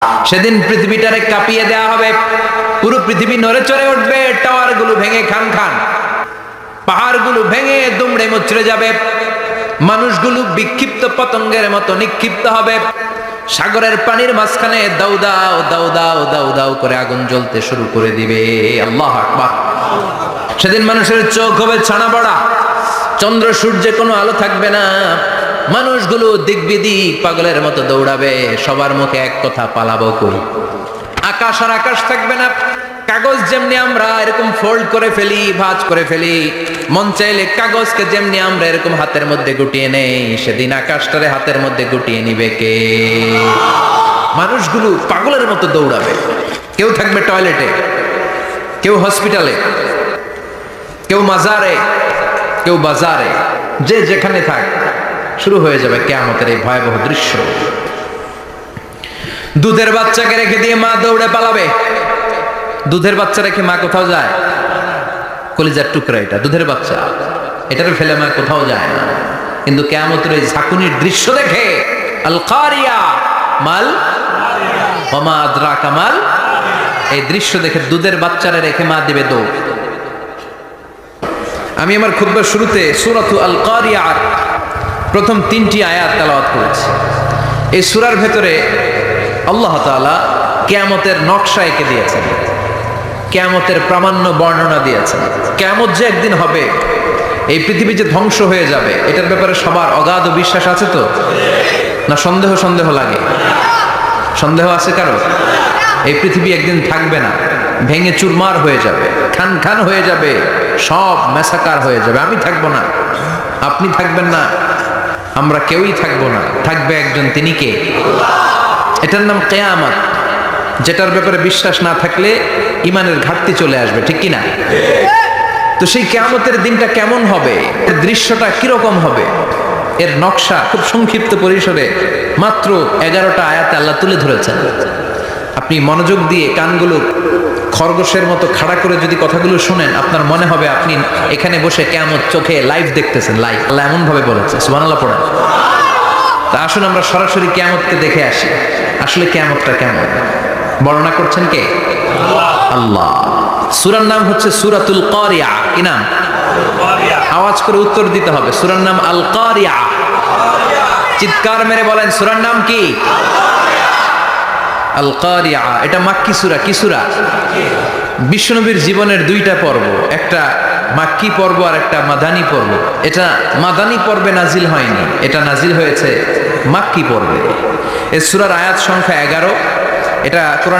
সেদিন পৃথিবীটারে কাঁপিয়ে দেওয়া হবে, পুরো পৃথিবী নড়ে চড়ে উঠবে, টাওয়ার গুলো ভেঙে খান খান, পাহাড় গুলো ভেঙে দুমড়ে মুচড়ে যাবে, মানুষগুলো বিক্ষিপ্ত পতঙ্গের মতো নিক্ষিপ্ত হবে, সাগরের পানির মাঝখানে দাউ দাউ দাউ দাউ দাউ দাউ করে আগুন জ্বলতে শুরু করে দিবে। আল্লাহু আকবার। সেদিন মানুষের চোখ হবে ছানা বড়া, চন্দ্র সূর্যে কোনো আলো থাকবে না, মানুষগুলো দিক বিদিক পাগলের মতো দৌড়াবে, সবার মুখে এক কথা, পালাবো কই। আকাশ আর আকাশ থাকবে না, কাগজ যেমনি আমরা এরকম ফোল্ড করে ফেলি, ভাঁজ করে ফেলি, মন চাইলে কাগজকে যেমনি আমরা এরকম হাতের মধ্যে গুটিয়ে নেই, সেদিন আকাশটারে হাতের মধ্যে গুটিয়ে নিবে কে? মানুষগুলো পাগলের মতো দৌড়াবে, কেউ থাকবে টয়লেটে, কেউ হসপিটালে, কেউ মাজারে, কেউ বাজারে, যে যেখানে থাক, শুরু হয়ে যাবে কিয়ামতের এই ভয়াবহ দৃশ্য। দুধের বাচ্চাকে রেখে দিয়ে মা দৌড়ে পালাবে। দুধের বাচ্চা রেখে মা কোথাও যায়? কলিজার টুকরা এটা, দুধের বাচ্চা, এটারে ফেলে মা কোথাও যায় না। কিন্তু কিয়ামতের এই ঝাঁকুনির দৃশ্য দেখে, আল কারিয়া মাল ওয়া মা আদরাকা মাল, এই দৃশ্য দেখে দুধের বাচ্চারে রেখে মা দিবে দৌড়। আমি আমার খুতবার শুরুতে সূরাতু আল কারিয়ার প্রথম 3টি আয়াত তেলাওয়াত করেছি। এই সূরার ভেতরে আল্লাহ তাআলা কিয়ামতের নকশা এঁকে দিয়েছেন, কিয়ামতের প্রামাণ্য বর্ণনা দিয়েছেন। কিয়ামত যে একদিন হবে, এই পৃথিবী যে ধ্বংস হয়ে যাবে, এটার ব্যাপারে সবার অগাধ বিশ্বাস আছে তো? না সন্দেহ সন্দেহ লাগে? সন্দেহ আছে কারো? এই পৃথিবী একদিন থাকবে না, ভেঙে চুরমার হয়ে যাবে, খান খান হয়ে যাবে, সব মেসাকার হয়ে যাবে। আমি থাকবো না, আপনি থাকবেন না, আমরা কেউই থাকবো না, থাকবে একজন, তিনি কে? এটার নাম কিয়ামত, যেটার ব্যাপারে বিশ্বাস না থাকলে ইমানের ঘাটতি চলে আসবে, ঠিক কিনা? তো সেই কিয়ামতের দিনটা কেমন হবে, এর দৃশ্যটা কিরকম হবে, এর নকশা খুব সংক্ষিপ্ত পরিসরে মাত্র 11টা আয়াতে আল্লাহ তুলে ধরেছেন। আপনি মনোযোগ দিয়ে কানগুলো খরগোশের মতো খাড়া করে যদি কথাগুলো শুনেন, আপনার মনে হবে আপনি এখানে বসে কিয়ামত চোখে লাইভ দেখতেছেন। লাইভ আল্লাহ এমন ভাবে বলেছে, সুবহানাল্লাহ পড়েন। তা আসুন আমরা সরাসরি কিয়ামতকে দেখে আসি, আসলে কিয়ামতটা কেমন বর্ণনা করছেন কে? আল্লাহ। সূরার নাম হচ্ছে সূরাতুল কারিয়া। কি নাম? আওয়াজ করে উত্তর দিতে হবে। সূরার নাম আল কারিয়া। চিৎকার মেরে বলেন, সূরার নাম কি? আল কারিয়া। এটা মাক্কি সূরা। কি সূরা? বিশ্বনবীর জীবনের 2টা পর্ব, একটা মাক্কি পর্ব আর একটা মাদানী পর্ব। এটা মাদানী পর্বে নাজিল হয়নি, এটা নাজিল হয়েছে মাক্কি পর্বে। এই সূরার আয়াত সংখ্যা 11। এটা কোরআন